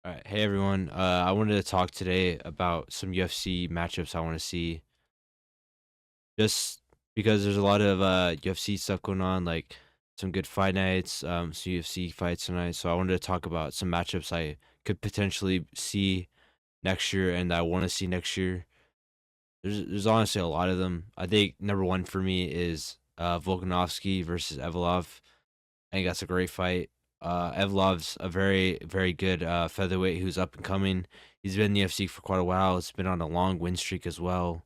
All right, hey everyone. I wanted to talk today about some UFC matchups I want to see. Just because there's a lot of UFC stuff going on, like some good fight nights, some UFC fights tonight. So I wanted to talk about some matchups I could potentially see next year and that I want to see next year. There's honestly a lot of them. I think number one for me is Volkanovski versus Evlov. I think that's a great fight. Evlov's a very good featherweight who's up and coming. He's been in the UFC for quite a while. It's been on a long win streak as well.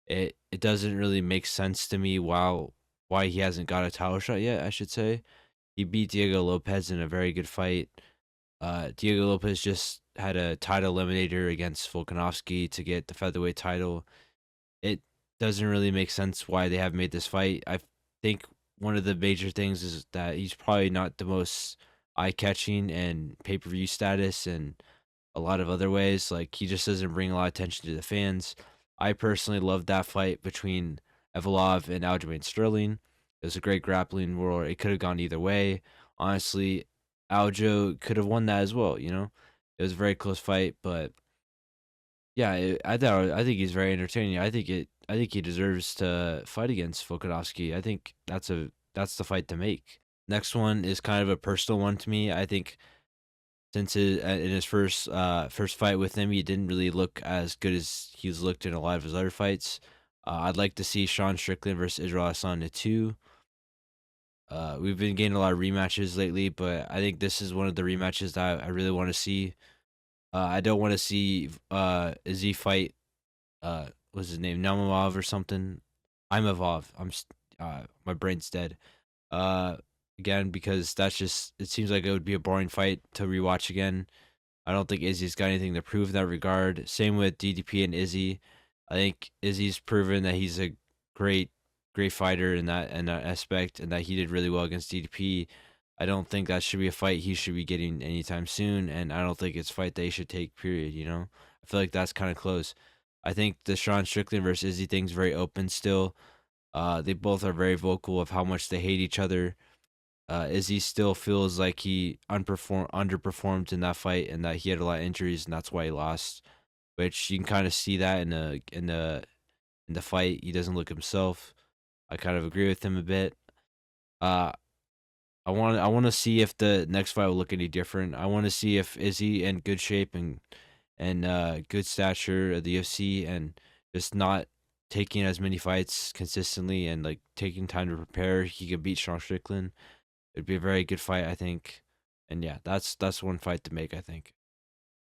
It doesn't really make sense to me why he hasn't got a title shot yet. I should say he beat Diego Lopez in a very good fight. Diego Lopez just had a title eliminator against Volkanovski to get the featherweight title. It doesn't really make sense why they have made this fight. I think one of the major things is that he's probably not the most eye-catching and pay-per-view status and a lot of other ways. Like he just doesn't bring a lot of attention to the fans. I personally loved that fight between Evolov and Aljamain Sterling. It was a great grappling war. It could have gone either way. Honestly, Aljo could have won that as well. It was a very close fight, but yeah, I think he's very entertaining. I think he deserves to fight against Volkanovski. I think that's the fight to make. Next one is kind of a personal one to me. I think since in his first fight with him, he didn't really look as good as he's looked in a lot of his other fights. I'd like to see Sean Strickland versus Israel Adesanya too. We've been getting a lot of rematches lately, but I think this is one of the rematches that I really want to see. I don't want to see Izzy fight what's his name, Naumov or something. I'm Evolve. My brain's dead. Uh, Again because that's just it seems like it would be a boring fight to rewatch again. I don't think Izzy's got anything to prove in that regard. Same with DDP and Izzy. I think Izzy's proven that he's a great great fighter in that aspect and that he did really well against DDP. I don't think that should be a fight he should be getting anytime soon, and I don't think it's a fight they should take. Period. I feel like that's kind of close. I think the Sean Strickland versus Izzy thing's very open still. They both are very vocal of how much they hate each other. Izzy still feels like he underperformed in that fight, and that he had a lot of injuries, and that's why he lost. Which you can kind of see that in the fight. He doesn't look himself. I kind of agree with him a bit. Uh, I want to see if the next fight will look any different. I want to see if Izzy in good shape and good stature of the UFC and just not taking as many fights consistently and like taking time to prepare, he could beat Sean Strickland. It'd be a very good fight, I think. And yeah, that's one fight to make, I think.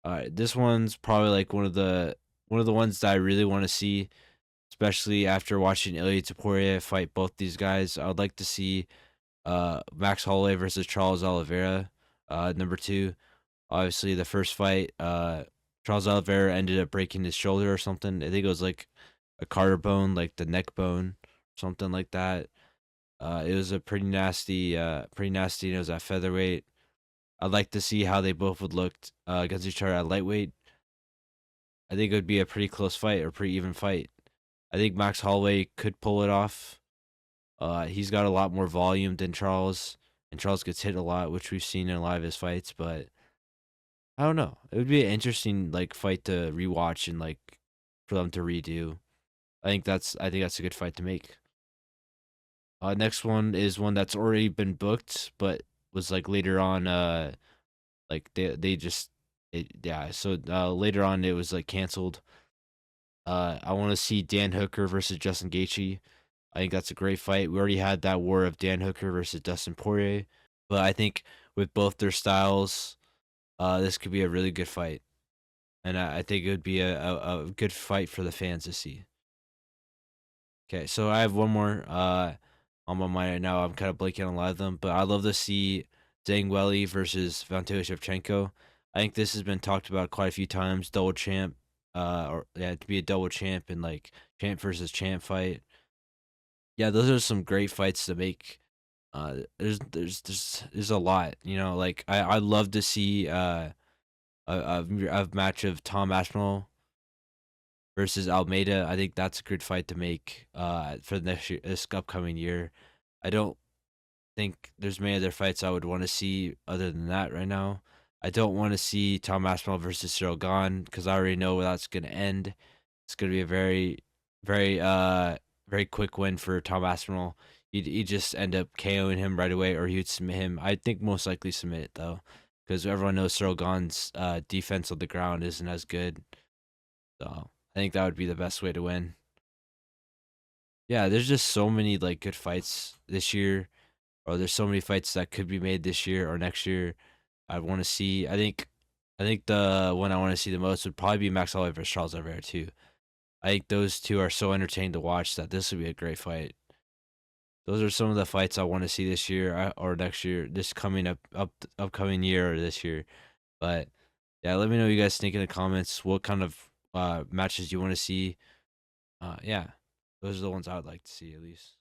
All right, this one's probably like one of the ones that I really want to see, especially after watching Ilya Taporia fight both these guys. I would like to see Max Holloway versus Charles Oliveira. Number two, obviously the first fight, Charles Oliveira ended up breaking his shoulder or something. I think it was like a collarbone, like the neck bone, something like that. It was a pretty nasty. And it was at featherweight. I'd like to see how they both would look against each other at lightweight. I think it would be a pretty close fight or pretty even fight. I think Max Holloway could pull it off. He's got a lot more volume than Charles, and Charles gets hit a lot, which we've seen in a lot of his fights. But I don't know. It would be an interesting like fight to rewatch and like for them to redo. I think that's a good fight to make. Next one is one that's already been booked, but was like later on. Like they just yeah. So later on it was like canceled. I want to see Dan Hooker versus Justin Gaethje. I think that's a great fight. We already had that war of Dan Hooker versus Dustin Poirier, but I think with both their styles, this could be a really good fight, and I think it would be a good fight for the fans to see. Okay, so I have one more on my mind right now. I'm kind of blanking on a lot of them, but I'd love to see Zhang Weili versus Valentina Shevchenko. I think this has been talked about quite a few times. Double champ, or yeah, to be a double champ and like champ versus champ fight. Yeah, those are some great fights to make. There's a lot, Like I'd love to see a match of Tom Aspinall versus Almeida. I think that's a good fight to make for the next year, this upcoming year. I don't think there's many other fights I would want to see other than that right now. I don't want to see Tom Aspinall versus Cyril Gahn because I already know where that's gonna end. It's gonna be a very quick win for Tom Aspinall. He'd just end up KOing him right away, or he'd submit him. I think most likely submit it though, because everyone knows Cyril Gahn's defense on the ground isn't as good. So I think that would be the best way to win. Yeah, there's just so many like good fights this year, or there's so many fights that could be made this year or next year. I want to see. I think the one I want to see the most would probably be Max Holloway versus Charles Oliveira too. I think those two are so entertaining to watch that this would be a great fight. Those are some of the fights I want to see this year or next year, this coming upcoming year or this year. But yeah, let me know what you guys think in the comments. What kind of matches you want to see? Yeah, those are the ones I would like to see at least.